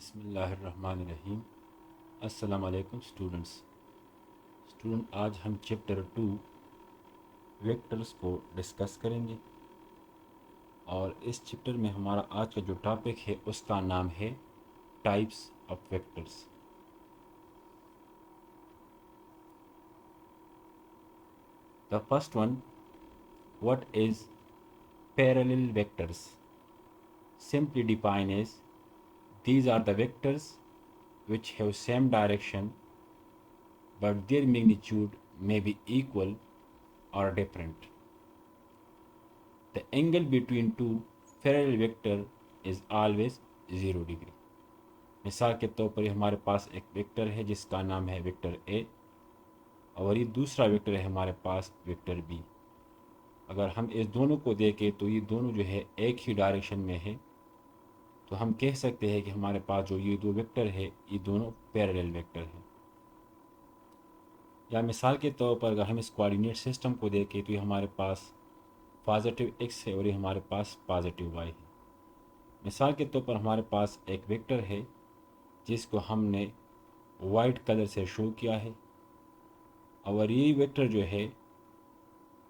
बिस्मिल्लाहिर्रहमानिर्रहीम। अस्सलाम वालेकुम स्टूडेंट, आज हम चैप्टर 2 वेक्टर्स को डिस्कस करेंगे और इस चैप्टर में हमारा आज का जो टॉपिक है उसका नाम है types of vectors. The first one, what is parallel vectors? Simply defined as these are the vectors which have same direction but their magnitude may be equal or different. The angle between two parallel vector is always 0 degree. मिसाल के तौर पर हमारे पास एक vector है जिसका नाम है वेक्टर ए और ये दूसरा वेक्टर है हमारे पास वेक्टर बी। अगर हम इस दोनों को देखें तो ये दोनों जो है एक ही डायरेक्शन में है, तो हम कह सकते हैं कि हमारे पास जो ये दो वेक्टर है ये दोनों पैरेलल वेक्टर हैं। या मिसाल के तौर पर अगर हम इस कोऑर्डिनेट सिस्टम को देखें तो ये हमारे पास पॉजिटिव एक्स है और ये हमारे पास पॉजिटिव वाई है। मिसाल के तौर पर हमारे पास एक वेक्टर है जिसको हमने वाइट कलर से शो किया है और ये वेक्टर जो है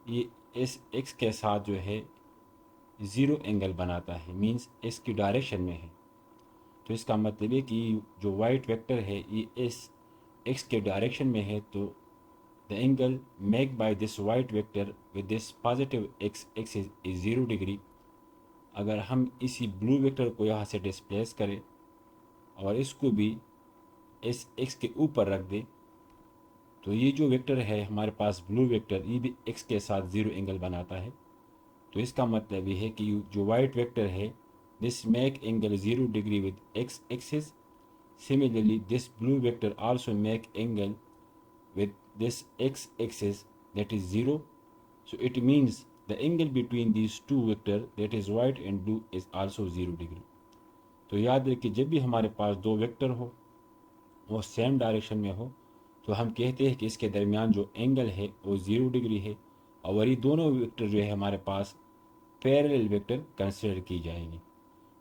ये इस एक्स के साथ जो है ज़ीरो एंगल बनाता है, मींस इसकी डायरेक्शन में है। तो इसका मतलब है कि जो वाइट वेक्टर है ये इस एक्स के डायरेक्शन में है, तो the angle make by this white vector with this positive X axis is 0 degree. अगर हम इसी ब्लू वेक्टर को यहाँ से डिस्प्लेस करें और इसको भी इस एक्स के ऊपर रख दें, तो ये जो वेक्टर है हमारे पास ब्लू वेक्टर ये भी एक्स के साथ 0 एंगल बनाता है। तो इसका मतलब ये है कि जो वाइट वेक्टर है this make angle 0 degree with x axis. Similarly this blue vector also make angle with this x-axis that is 0. So it means the angle between these two vectors, that is white and blue, is also 0 degree. तो याद रखिए जब भी हमारे पास दो vector हो वो same direction में हो तो हम कहते हैं कि इसके दरमियान जो एंगल है वो 0 डिग्री है और ये दोनों वेक्टर जो है हमारे पास पैरेलल वेक्टर कंसिडर की जाएंगे।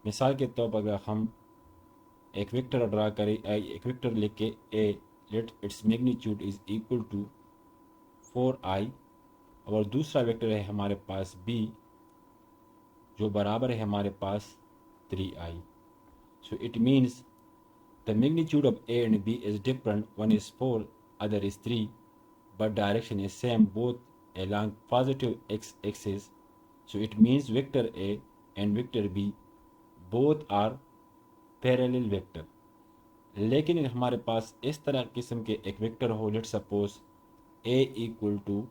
मिसाल के तौर पर अगर हम एक वेक्टर ड्रा करें, एक वेक्टर लिख के A, let its magnitude is equal to 4i और दूसरा वेक्टर है हमारे पास b जो बराबर है हमारे पास 3i। So it means the magnitude of a and b is different, one is 4 other is 3 but direction is same both along positive x axis. So it means vector a and vector b both are parallel vector. लेकिन हमारे पास इस तरह किस्म के एक vector हो, let suppose a equal to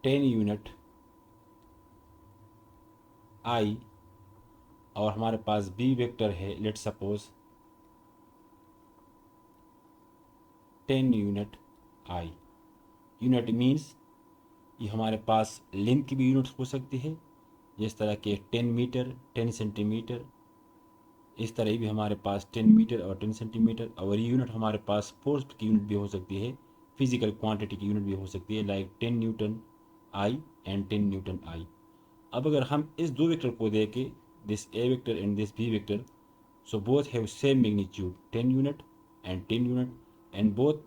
10 unit i और हमारे पास b वेक्टर है let suppose 10 unit i। Unit means ये हमारे पास लेंथ की भी यूनिट हो सकती है, जिस तरह के 10 मीटर 10 सेंटीमीटर, इस तरह भी हमारे पास 10 मीटर और 10 सेंटीमीटर। और ये यूनिट हमारे पास फोर्स की यूनिट भी हो सकती है, फिजिकल क्वांटिटी की यूनिट भी हो सकती है, like 10 newton i and 10 newton i. अब अगर हम इस दो वेक्टर को देखें, this A vector and this B vector, so both have same magnitude 10 unit and 10 unit and both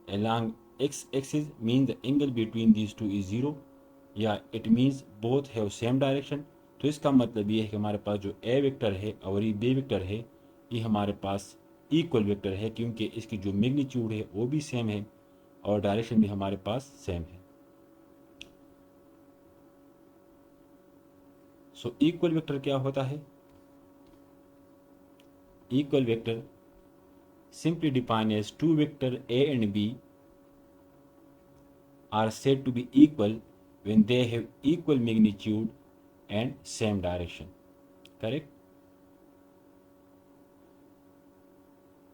along x axis means the angle between these two is 0, या it means both have same direction। तो इसका मतलब ये है कि हमारे पास जो ए vector है और ये बी वेक्टर है ये हमारे पास इक्वल वेक्टर है, क्योंकि इसकी जो मैग्नीट्यूड है वो भी सेम है और डायरेक्शन भी हमारे पास सेम है। सो इक्वल वेक्टर क्या होता है? Equal vector simply defined as two vector A and B are said to be equal when they have equal magnitude and same direction. Correct?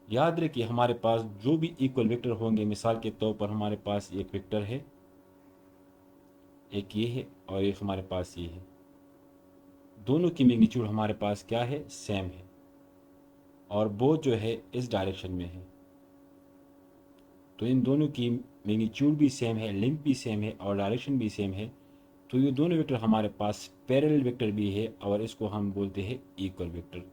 याद रखिए हमारे पास जो भी इक्वल वेक्टर होंगे, मिसाल के तौर पर हमारे पास एक वेक्टर है, एक ये है और एक हमारे पास ये है, दोनों की मैग्नीट्यूड हमारे पास क्या है? सेम है और बोथ जो है इस डायरेक्शन में है। तो इन दोनों की मैग्नीट्यूड भी सेम है, लेंथ भी सेम है और डायरेक्शन भी सेम है। तो ये दोनों वेक्टर हमारे पास पैरेलल वेक्टर भी है और इसको हम बोलते हैं इक्वल वेक्टर।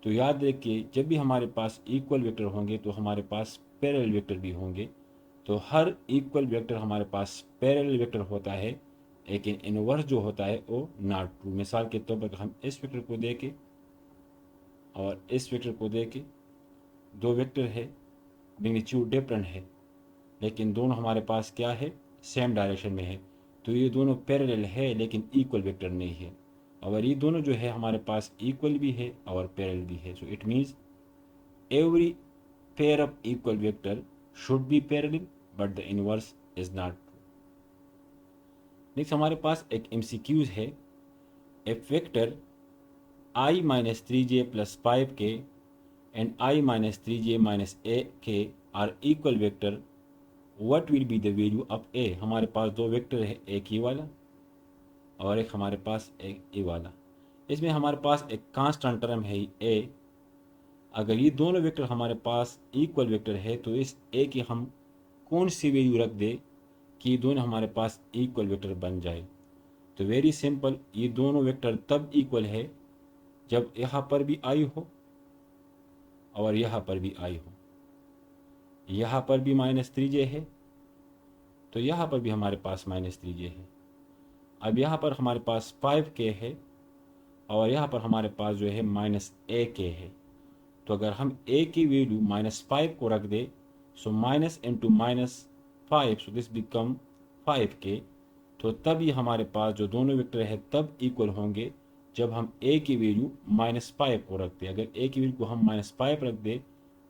तो याद रखिए, जब भी हमारे पास इक्वल वेक्टर होंगे तो हमारे पास पैरेलल वेक्टर भी होंगे। तो हर इक्वल वेक्टर हमारे पास पैरेलल वेक्टर होता है, लेकिन इनवर्स जो होता है वो नॉट ट्रू। मिसाल के तौर पर हम इस वेक्टर को देखें और इस वेक्टर को देखें, दो वेक्टर है, मैग्नीट्यूड डिफरेंट है, लेकिन दोनों हमारे पास क्या है, सेम डायरेक्शन में है। तो ये दोनों पैरेलल है लेकिन इक्वल वेक्टर नहीं है। और ये दोनों जो है हमारे पास इक्वल भी है और पैरेलल भी है। So it means every pair of equal vector should be parallel but the inverse is not true. Next हमारे पास एक MCQs है। If vector I minus 3j plus 5k and I minus 3j minus ak are equal vector, what will be the value of a? हमारे पास दो vector है, एक ये वाला और एक हमारे पास एक ये वाला। इसमें हमारे पास एक कांस्टेंट टर्म है a। अगर ये दोनों वेक्टर हमारे पास इक्वल वेक्टर है तो इस a की हम कौन सी वैल्यू रख दे कि दोनों हमारे पास इक्वल वेक्टर बन जाए? तो वेरी सिंपल, ये दोनों वेक्टर तब इक्वल है जब यहाँ पर भी आई हो और यहाँ पर भी आई हो। यहाँ पर भी -3j है तो यहाँ पर भी हमारे पास -3j है। अब यहाँ पर हमारे पास 5k है और यहाँ पर हमारे पास जो है -ak है। तो अगर हम a की वैल्यू -5 को रख दे, so minus into -5, so this become 5k। तो तब ये हमारे पास जो दोनों वेक्टर है तब इक्वल होंगे जब हम a की वैल्यू -5 को रख दें। अगर a की वैल्यू को हम -5 रख दें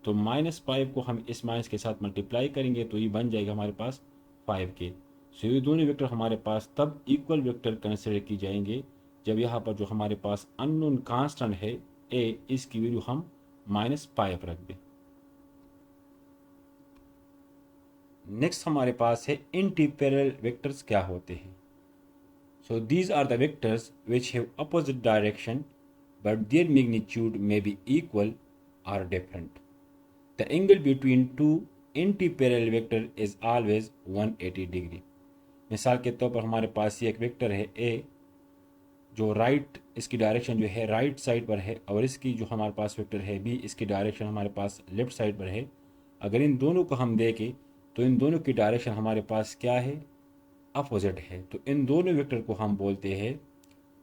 तो -5 को हम इस माइनस के साथ मल्टीप्लाई करेंगे तो ये बन जाएगा हमारे पास 5k। सो ये दोनों वेक्टर हमारे पास तब इक्वल वेक्टर कंसिडर की जाएंगे जब यहाँ पर जो हमारे पास अननोन कांस्टेंट है a, इसकी वैल्यू हम -5 रख दें। नेक्स्ट हमारे पास है एंटीपैरेलल वेक्टर्स क्या होते हैं। So these are the vectors which have opposite direction but their magnitude may be equal or different. The angle between two anti-parallel vector is always 180 degree. मिसाल के तौर पर हमारे पास ये एक वेक्टर है A जो राइट, इसकी डायरेक्शन जो है राइट साइड पर है और इसकी जो हमारे पास वेक्टर है B, इसकी डायरेक्शन हमारे पास लेफ्ट साइड पर है। अगर इन दोनों को हम देखें तो इन दोनों की डायरेक्शन हमारे पास क्या है, अपोजिट है। तो इन दोनों वेक्टर को हम बोलते हैं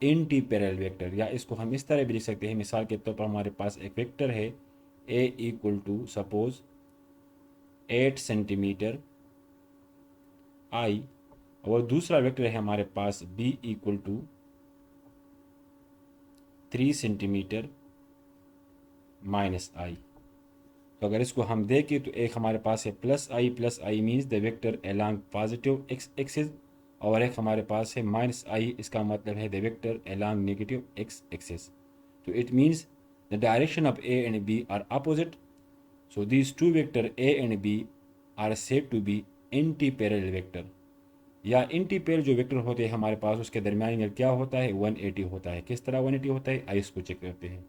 एंटी पैरेलल वेक्टर, या इसको हम इस तरह भी लिख सकते हैं। मिसाल के तौर पर हमारे पास एक वेक्टर है a equal to suppose 8 centimetre I और दूसरा वेक्टर है हमारे पास b equal to 3 centimetre -I। तो अगर इसको हम देखें तो एक हमारे पास है +I means the vector along positive x axis और एक हमारे पास है -I, इसका मतलब है the vector along negative x axis. तो it means the direction of a and b are opposite. So these two vector a and b are said to be anti parallel vector. या anti parallel जो vector होते हैं हमारे पास उसके दरमियान angle क्या होता है, 180 होता है। किस तरह 180 होता है, आइए इसको चेक करते हैं।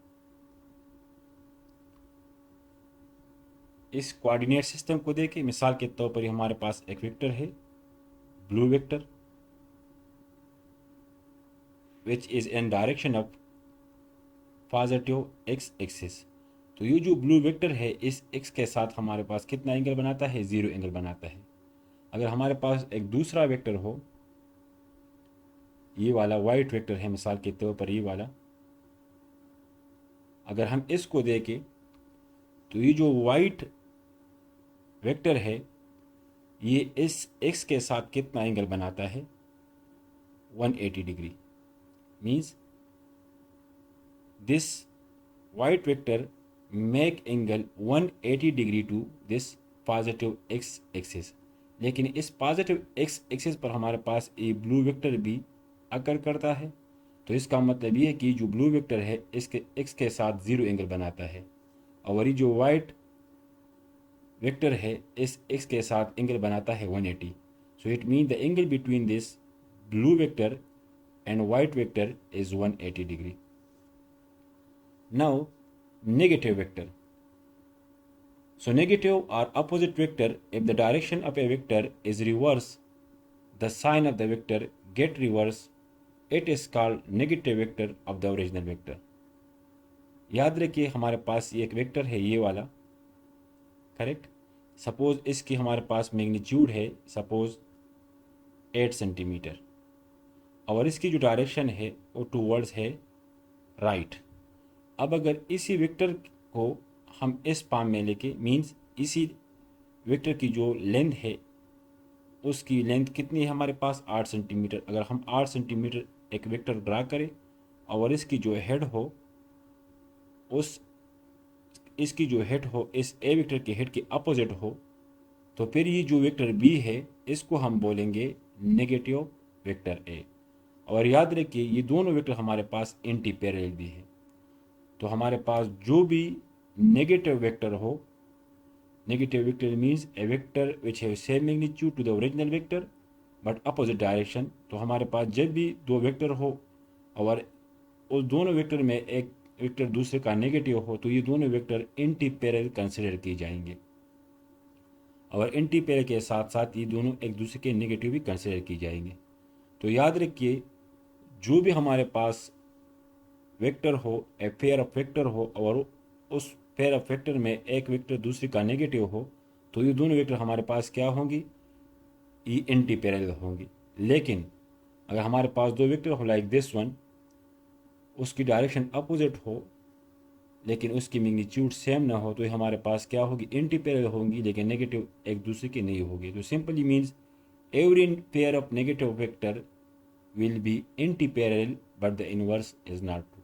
इस कोऑर्डिनेट सिस्टम को देखें, मिसाल के तौर पर हमारे पास एक वेक्टर है blue vector which is in direction of positive x axis. तो ये जो ब्लू वेक्टर है इस x के साथ हमारे पास कितना एंगल बनाता है, 0 एंगल बनाता है। अगर हमारे पास एक दूसरा वेक्टर हो, ये वाला वाइट वेक्टर है मिसाल के तौर पर ये वाला, अगर हम इसको देखें तो ये जो वाइट वेक्टर है ये इस x के साथ कितना एंगल बनाता है, 180 degree. Means this white vector make angle 180 degree to this positive x axis. लेकिन इस पॉजिटिव x एक्सिस पर हमारे पास ये ब्लू वेक्टर भी अकर करता है। तो इसका मतलब ये है कि जो ब्लू वेक्टर है इसके x के साथ 0 एंगल बनाता है और ये जो वाइट वेक्टर है इस x के साथ एंगल बनाता है 180। So it mean the angle between this blue vector and white vector is 180 degree. Now negative vector. So negative or opposite vector, if the direction of a vector is reverse, the sign of the vector get reverse it is called negative vector of the original vector. याद रखिए हमारे पास ये एक vector है ये वाला, correct. Suppose इसकी हमारे पास मैग्नीट्यूड है सपोज 8 सेंटीमीटर और इसकी जो डायरेक्शन है वो टूवर्ड्स है राइट। अब अगर इसी वेक्टर को हम इस पाम में लेके मीन्स इसी वेक्टर की जो लेंथ है उसकी लेंथ कितनी है हमारे पास 8 सेंटीमीटर। अगर हम 8 सेंटीमीटर एक वेक्टर ड्रा करें और इसकी जो हेड हो उस इसकी जो हेड हो इस ए वेक्टर के हेड के अपोजिट हो तो फिर ये जो वेक्टर बी है इसको हम बोलेंगे नेगेटिव वेक्टर ए। और याद रखिए ये दोनों वेक्टर हमारे पास एंटी पैरेलल भी है। तो हमारे पास जो भी नेगेटिव वेक्टर हो, negative vector means A vector which have same magnitude to the original vector but opposite direction. तो हमारे पास जब भी दो वेक्टर हो और उस दोनों वेक्टर में एक वेक्टर दूसरे का नेगेटिव हो तो ये दोनों वेक्टर एंटी पैरेलल कंसिडर किए जाएंगे और एंटी पैरेलल के साथ साथ ये दोनों एक दूसरे के नेगेटिव भी कंसिडर किए जाएंगे। तो याद रखिए जो भी हमारे पास वेक्टर हो, ए पेयर ऑफ वेक्टर हो और उस पेयर ऑफ वेक्टर में एक वेक्टर दूसरे का नेगेटिव हो तो ये दोनों वेक्टर हमारे पास क्या होंगी, ये एंटी पैरेलल होंगी। लेकिन अगर हमारे पास दो वेक्टर हो लाइक दिस वन, उसकी डायरेक्शन अपोजिट हो लेकिन उसकी मैग्नीट्यूड सेम ना हो तो ये हमारे पास क्या होगी, एंटी पैरेलल होंगी लेकिन नेगेटिव एक दूसरे की नहीं होगी। तो simply means every pair of negative vector will be anti-parallel but the inverse is not true.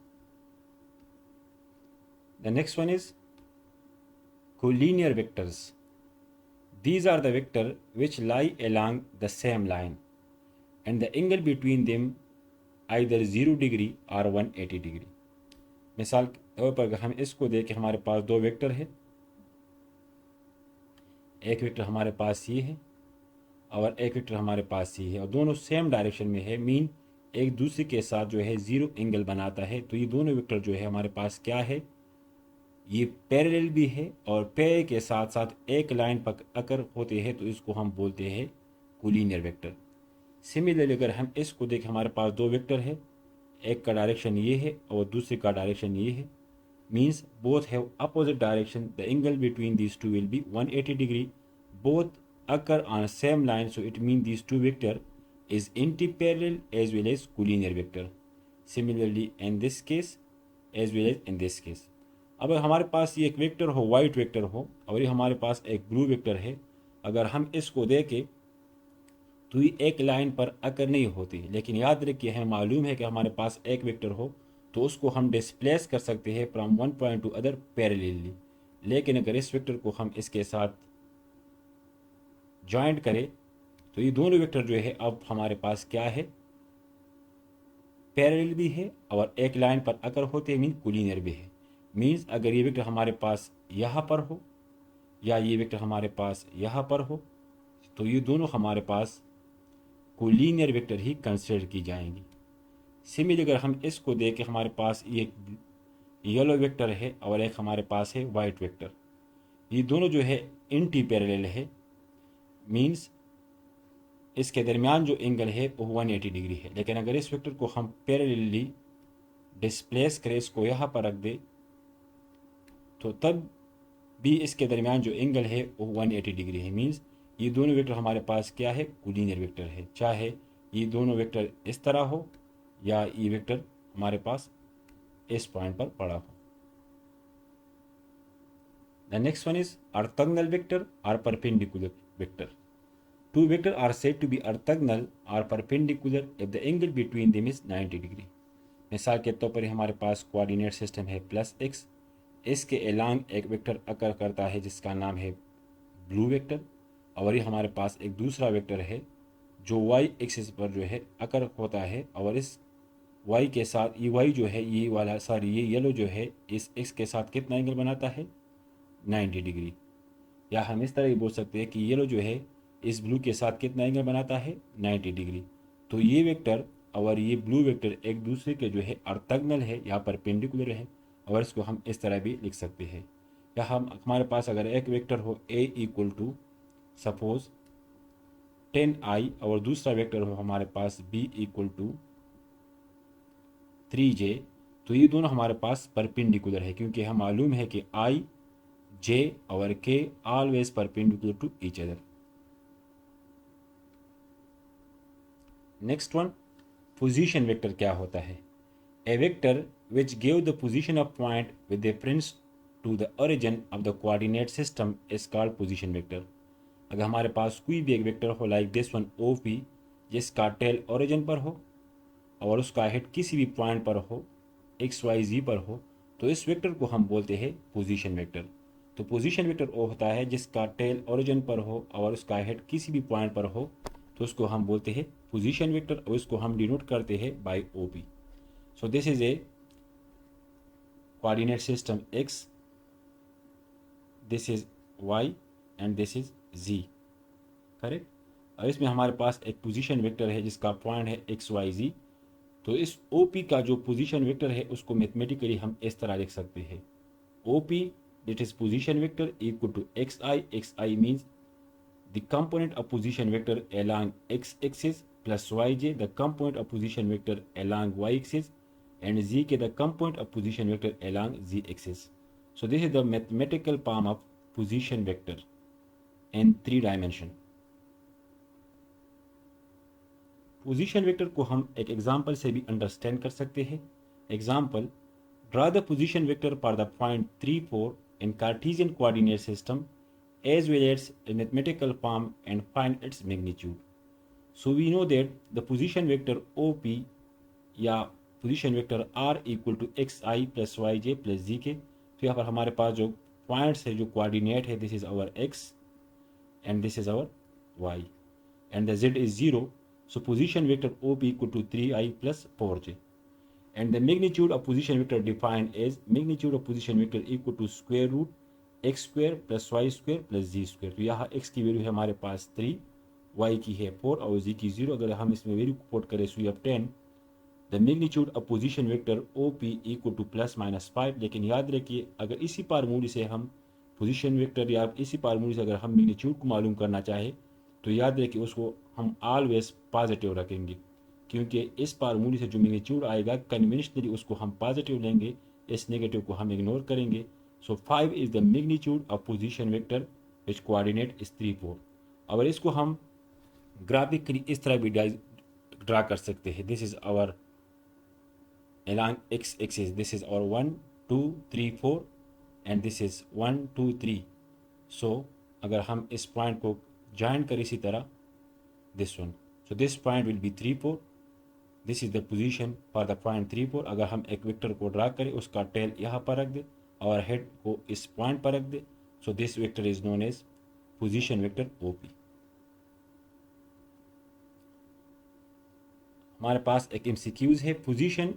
The next one is collinear vectors. These are the vectors which lie along the same line and the angle between them either 0 degree or 180 degree. मिसाल के तौर पर अगर हम इसको देखें हमारे पास दो वेक्टर है, एक वेक्टर हमारे पास ये है और एक वेक्टर हमारे पास ये है और दोनों सेम डायरेक्शन में है, मीन एक दूसरे के साथ जो है जीरो एंगल बनाता है। तो ये दोनों वेक्टर जो है हमारे पास क्या है, ये पैरेलल भी है और पैर के साथ साथ एक लाइन पर अगर होते हैं तो इसको हम बोलते हैं कोलिनियर वेक्टर। सिमिलरली अगर हम इसको देखें हमारे पास दो वेक्टर है, एक का डायरेक्शन ये है और दूसरे का डायरेक्शन ये है, means both have opposite direction, the angle between these two will be 180 degree, both occur on a same line, so it means these two vector is anti-parallel as well as collinear vector. Similarly in this case as well as in this case. अब हमारे पास ये एक vector हो, white vector हो और ये हमारे पास एक ब्लू वेक्टर है, अगर हम इसको देखें तो ये एक लाइन पर अकर नहीं होती। लेकिन याद रखिए हमें मालूम है कि हमारे पास एक वेक्टर हो तो उसको हम डिस्प्लेस कर सकते हैं from one point two other parallelly. लेकिन अगर इस वेक्टर को हम इसके साथ ज्वाइंट करें तो ये दोनों वेक्टर जो है अब हमारे पास क्या है, पैरेलल भी है और एक लाइन पर अगर होते हैं मीन कोलिनियर भी है। मीन्स अगर ये वेक्टर हमारे पास यहाँ पर हो या ये वेक्टर हमारे पास यहाँ पर हो तो ये दोनों हमारे पास कोलिनियर वेक्टर ही कंसिडर की जाएंगी। सिमिलरली अगर हम इसको देखें हमारे पास ये येलो वेक्टर है और एक हमारे पास है वाइट वेक्टर, ये दोनों जो है एंटी पैरेलल है, मीन्स इसके दरमियान जो एंगल है वो 180 डिग्री है। लेकिन अगर इस वेक्टर को हम पैरेलली डिस्प्लेस करें, इसको यहाँ पर रख दे तो तब भी इसके दरमियान जो एंगल है वो 180 डिग्री है। मीन्स ये दोनों वेक्टर हमारे पास क्या है, कोलिनियर वेक्टर है, चाहे ये दोनों वेक्टर इस तरह हो या ये वेक्टर हमारे पास इस पॉइंट पर पड़ा हो। The next one is orthogonal vector और perpendicular vector. Two vectors are said to be orthogonal or perpendicular if the angle between them is 90 degree. मिसाल के तौर पर हमारे पास कोऑर्डिनेट सिस्टम है +x, इसके एलांग एक वेक्टर अकर करता है जिसका नाम है ब्लू वेक्टर और ये हमारे पास एक दूसरा वेक्टर है जो y एक्सिस पर जो है अकर होता है और इस y के साथ ये y जो है ये वाला ये येलो जो है इस x के साथ कितना एंगल बनाता है, 90 डिग्री। या हम इस तरह ही बोल सकते हैं कि येलो जो है इस ब्लू के साथ कितना एंगल बनाता है, 90 डिग्री। तो ये वेक्टर और ये ब्लू वेक्टर एक दूसरे के जो है ऑर्थोगोनल है या परपेंडिकुलर है और इसको हम इस तरह भी लिख सकते हैं। या हमारे पास अगर एक वेक्टर हो a equal to suppose 10i और दूसरा वेक्टर हो हमारे पास b इक्वल टू 3j, तो ये दोनों हमारे पास परपेंडिकुलर है, क्योंकि हम मालूम है कि I, J और K always perpendicular to each other. Next one, position vector क्या होता है? A vector which give the position of point with reference to the origin of the coordinate system is called position vector। अगर हमारे पास कोई भी एक vector हो like this one OP, जिसका टेल ओरिजिन पर हो और उसका हेड किसी भी पॉइंट पर हो, XYZ पर हो, तो इस वेक्टर को हम बोलते हैं पोजीशन वेक्टर। तो पोजीशन वेक्टर वो होता है जिसका टेल ओरिजिन पर हो और उसका हेड किसी भी पॉइंट पर हो, तो उसको हम बोलते हैं पोजीशन वेक्टर और इसको हम डिनोट करते हैं bye OP। So this is a coordinate system X, this is Y and this is Z, correct. और इसमें हमारे पास एक पोजीशन वेक्टर है जिसका पॉइंट है XYZ। तो इस OP का जो पोजीशन वेक्टर है उसको मैथमेटिकली हम इस तरह लिख सकते हैं, OP that is position vector equal to XI means the component of position vector along X axis plus YJ the component of position vector along Y axis and zk the component of position vector along z axis। So this is the mathematical form of position vector in 3 dimension। Position vector को हम एक example से भी understand कर सकते हैं। Example, draw the position vector for the point 3 4 in Cartesian coordinate system as well as a mathematical form and find its magnitude। So we know that the position vector OP या position vector R equal to XI plus YJ plus ZK। तो यहाँ पर हमारे पास जो points है, जो coordinate है, this is our X and this is our Y and the Z is 0। So position vector OP equal to 3I plus 4J and the magnitude of position vector defined as magnitude of position vector equal to square root x square plus y square plus z square। तो यहाँ x की value है हमारे पास 3, y की है 4 और z की 0। अगर हम इसमें वैल्यू को पुट करें so we obtain the magnitude of position vector OP equal to plus minus 5। लेकिन याद रखिए, अगर इसी फार्मूले से हम पोजीशन वेक्टर या इसी फार्मूले से अगर हम मैग्नीट्यूड को मालूम करना चाहे तो याद रखिए उसको हम ऑलवेज पॉजिटिव रखेंगे, क्योंकि इस फार्मूले से जो मैग्नीट्यूड आएगा कन्वेंशनली उसको हम पॉजिटिव लेंगे, इस नेगेटिव को हम इग्नोर करेंगे। सो 5 is the magnitude of position vector which coordinate is 3 4। और इसको हम ग्राफिकली इस तरह भी ड्रा कर सकते हैं, this is our along x axis, this is our 1 2 3 4 and this is 1 2 3। so अगर हम इस पॉइंट को ज्वाइन करें इसी तरह this one, so this point will be 3 4, this is the position for the point 3 4। अगर हम एक वेक्टर को ड्रा करें, उसका टेल यहाँ पर रख दे और हेड को इस पॉइंट पर रख दे, so this vector is known as position vector OP। हमारे पास एक MCQs है, position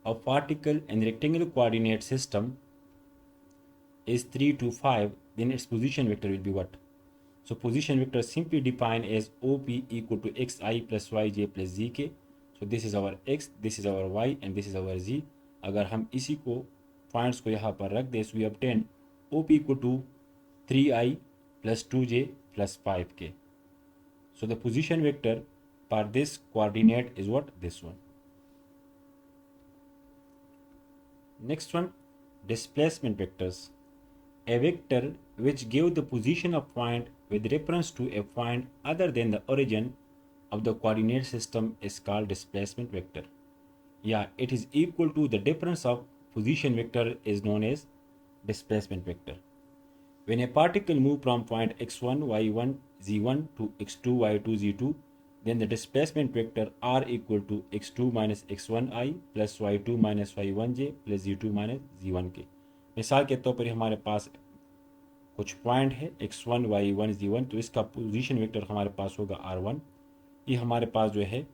of particle in rectangular coordinate system is 3 to 5, then its position vector will be what? So position vector simply defined as OP equal to XI plus YJ plus ZK। So this is our X, this is our Y and this is our Z। अगर हम इसी को points को यहाँ पर रख दें, so we obtain OP equal to 3I plus 2J plus 5K। So the position vector for this coordinate is what? This one। Next one, displacement vectors। A vector which give the position of point with reference to a point other than the origin of the coordinate system is called displacement vector। Yeah, it is equal to the difference of position vector is known as displacement vector। When a particle move from point x1 y1 z1 to x2 y2 z2, then the displacement vector r equal to x2 minus x1i plus y2 minus y1j plus z2 minus z1k। मिसाल के तौर पर हमारे पास कुछ point है x1 y1 z1, तो इसका position vector हमारे पास होगा r1। ये हमारे पास जो है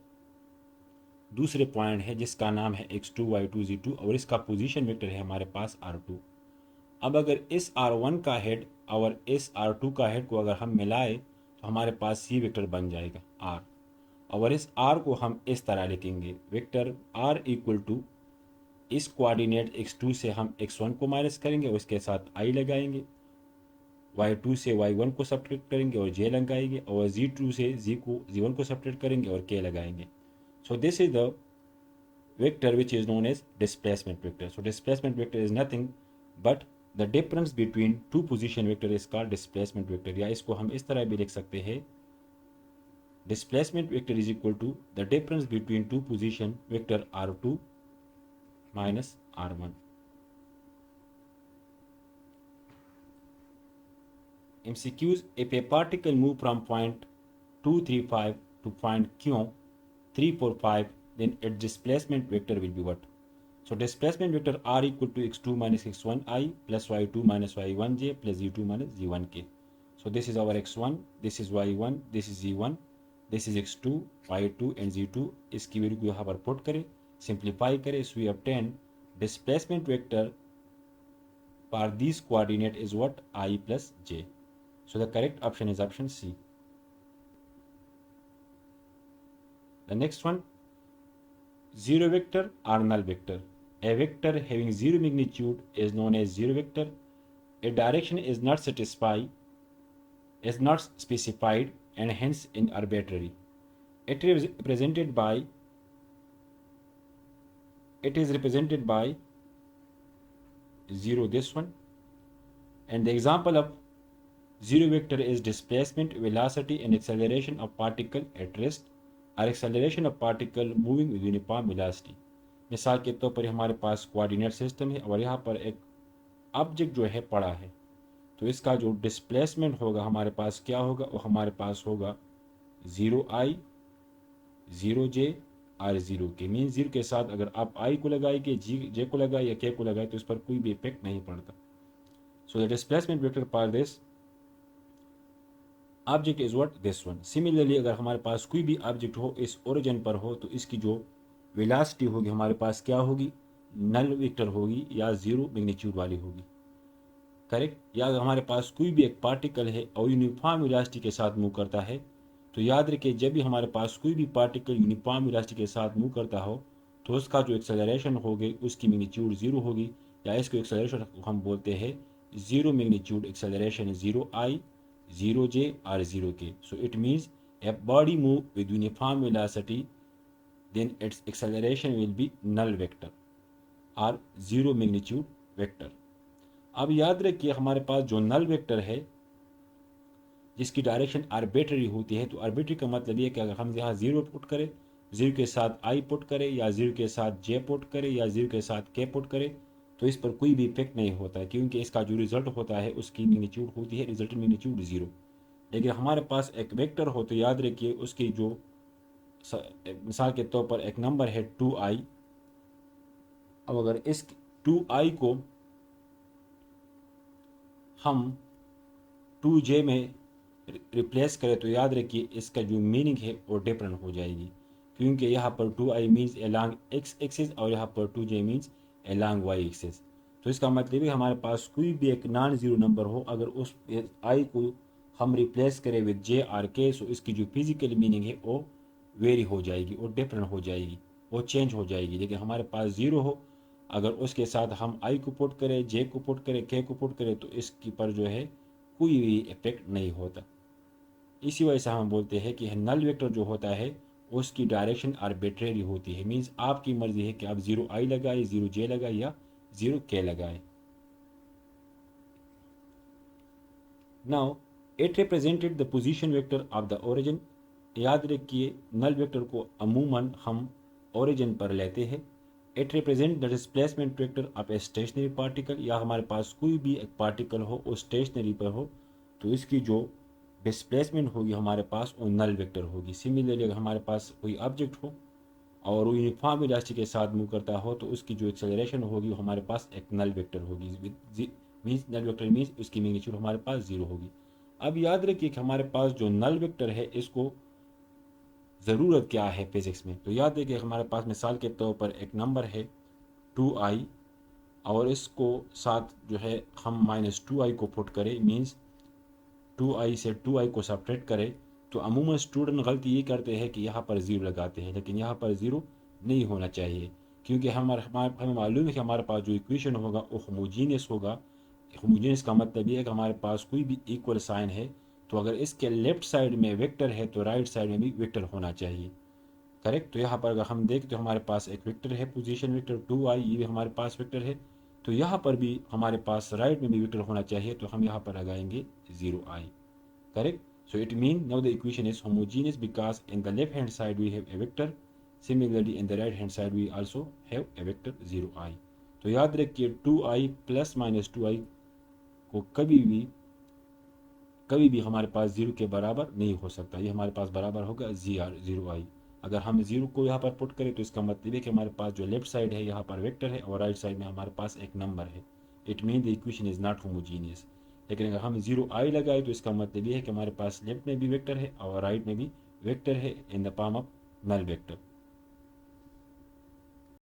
दूसरे पॉइंट है जिसका नाम है x2 y2 z2 और इसका पोजीशन वेक्टर है हमारे पास r2। अब अगर इस r1 का हेड और इस r2 का हेड को अगर हम मिलाए तो हमारे पास सी वेक्टर बन जाएगा r। और इस r को हम इस तरह लिखेंगे, वेक्टर r इक्वल टू इस कोऑर्डिनेट x2 से हम x1 को माइनस करेंगे और इसके साथ i लगाएंगे, y2 से y1 को सब्ट्रैक्ट करेंगे और j लगाएंगे और z2 से z1 को सब्ट्रैक्ट करेंगे और k लगाएंगे। So this is the vector which is known as displacement vector. So displacement vector is nothing but the difference between two position vector is called displacement vector. या इसको हम इस तरह भी लिख सकते हैं, displacement vector is equal to the difference between two position vector r2 minus r1. MCQs: if a particle move from point 235 to point Q 345, then its displacement vector will be what? So displacement vector r equal to x2 minus x1i plus y2 minus y1j plus z2 minus z1k. So this is our x1, this is y1, this is z1, this is x2, y2 and z2. इसकी value को यहाँ पर put करें, simplify करें, so we obtain displacement vector for this coordinate is what? I plus j. So the correct option is option C. The next one, zero vector or null vector. A vector having zero magnitude is known as zero vector. A direction is not specified and hence in arbitrary. It is represented by zero, this one, and the example of zero vector is displacement, velocity and acceleration of particle at rest or acceleration of particle moving with uniform velocity. मिसाल के तौर पर हमारे पास coordinate system है और यहाँ पर एक ऑब्जेक्ट जो है पड़ा है, तो इसका जो डिस्प्लेसमेंट होगा हमारे पास क्या होगा, वो हमारे पास होगा 0i 0j और 0k। मीन 0 के साथ अगर आप i को लगाएंगे, j को लगाए या k को लगाए तो इस पर कोई भी इफेक्ट नहीं पड़ता। So the displacement vector for this object is what? This one. Similarly अगर हमारे पास कोई भी ऑब्जेक्ट हो इस ओरिजिन पर हो तो इसकी जो वेलोसिटी होगी हमारे पास क्या होगी? नल वेक्टर होगी या जीरो मैग्नीट्यूड वाली होगी, करेक्ट। या अगर हमारे पास कोई भी एक पार्टिकल है और यूनिफॉर्म वेलोसिटी के साथ मूव करता है, तो याद रखिए जब भी हमारे पास कोई भी पार्टिकल यूनिफॉर्म वेलोसिटी के साथ मूव करता हो तो उसका जो एक्सेलरेशन होगी उसकी मैग्नीट्यूड जीरो होगी, या इसको एक्सेलरेशन हम बोलते हैं zero magnitude acceleration, 0i 0j or 0k. So it means a body move with uniform velocity, then its acceleration will be null vector or zero magnitude vector. अब याद रखिए हमारे पास जो नल वेक्टर है जिसकी डायरेक्शन आर्बिट्ररी होती है, तो आर्बिट्ररी का मतलब ये कि अगर हम यहाँ जीरो पुट करें, जीरो के साथ आई पुट करें या जीरो के साथ जे पुट करें या जीरो के साथ के पुट करें तो इस पर कोई भी इफेक्ट नहीं होता है, क्योंकि इसका जो रिजल्ट होता है उसकी मैग्नीट्यूड होती है रिजल्टेंट मैग्नीट्यूड जीरो। लेकिन हमारे पास एक वेक्टर हो तो याद रखिए उसकी जो मिसाल के तौर पर एक नंबर है 2i। अब अगर इस 2i को हम 2j में रिप्लेस करें तो याद रखिए इसका जो मीनिंग है वो डिफरेंट हो जाएगी, क्योंकि यहाँ पर 2i means along x axis और यहाँ पर 2j means along y axis. तो इसका मतलब है हमारे पास कोई भी एक नॉन ज़ीरो नंबर हो, अगर उस i को हम रिप्लेस करें विद j और k, सो इसकी जो फिजिकल मीनिंग है वो वेरी हो जाएगी, वो डिफरेंट हो जाएगी, वो चेंज हो जाएगी। लेकिन हमारे पास ज़ीरो हो, अगर उसके साथ हम i को पुट करें, j को पुट करें, k को पुट करें तो इसकी पर जो है कोई भी इफेक्ट नहीं होता। इसी वजह से हम बोलते हैं कि नल वेक्टर जो होता है उसकी डायरेक्शन आर्बिट्रेरी होती है, मीन्स आपकी मर्जी है कि आप 0i लगाए, 0j लगाए या 0k लगाए। Now it represented the position vector of the origin. याद रखिए नल वेक्टर को अमूमन हम ओरिजिन पर लेते हैं। It represent the displacement vector of a stationary particle, या हमारे पास कोई भी एक पार्टिकल हो वो स्टेशनरी पर हो तो इसकी जो डिस्प्लेसमेंट होगी हमारे पास वो नल वेक्टर होगी। सिमिलरली अगर हमारे पास कोई ऑब्जेक्ट हो और वो यूनिफॉर्म वेलोसिटी के साथ मूव करता हो तो उसकी जो एक्सेलरेशन होगी वो हमारे पास एक नल वेक्टर होगी, मीन्स नल वेक्टर मीन्स उसकी मैग्नीट्यूड हमारे पास जीरो होगी। अब याद रखिए कि हमारे पास जो नल वेक्टर है इसको ज़रूरत क्या है फिज़िक्स में, तो याद रखिए हमारे पास मिसाल के तौर पर एक नंबर है 2i और इसको साथ जो है हम -2i को पुट करें, मीन्स 2i से 2i को सब्ट्रैक्ट करें, तो अमूमन स्टूडेंट गलती ये करते हैं कि यहाँ पर ज़ीरो लगाते हैं, लेकिन यहाँ पर ज़ीरो नहीं होना चाहिए, क्योंकि हमें मालूम है कि हमारे पास जो इक्वेशन होगा वो होमोजीनियस होगा। होमोजीनियस का मतलब ये है कि हमारे पास कोई भी इक्वल साइन है तो अगर इसके लेफ्ट साइड में वेक्टर है तो राइट साइड में भी वेक्टर होना चाहिए। करेक्ट। तो यहाँ पर अगर हम देखें तो हमारे पास एक वेक्टर है, पोजीशन वेक्टर 2i, ये भी हमारे पास वेक्टर है। तो यहाँ पर भी हमारे पास राइट में भी वेक्टर होना चाहिए, तो हम यहाँ पर लगाएंगे 0i। correct. So it means now the equation is homogeneous because in the left hand side we have a vector, similarly in the right hand side we also have a vector 0i। तो याद रखिए 2i plus minus 2i को कभी भी हमारे पास zero के बराबर नहीं हो सकता, ये हमारे पास बराबर होगा 0i। अगर हम जीरो को यहाँ पर पुट करें तो इसका मतलब है कि हमारे पास जो लेफ्ट साइड है यहाँ पर वेक्टर है और राइट साइड में हमारे पास एक नंबर है। It mean the equation is not homogeneous. लेकिन अगर हम 0i लगाए तो इसका मतलब ये है कि हमारे पास लेफ्ट में भी वेक्टर है और राइट में भी वेक्टर है in the form of null vector.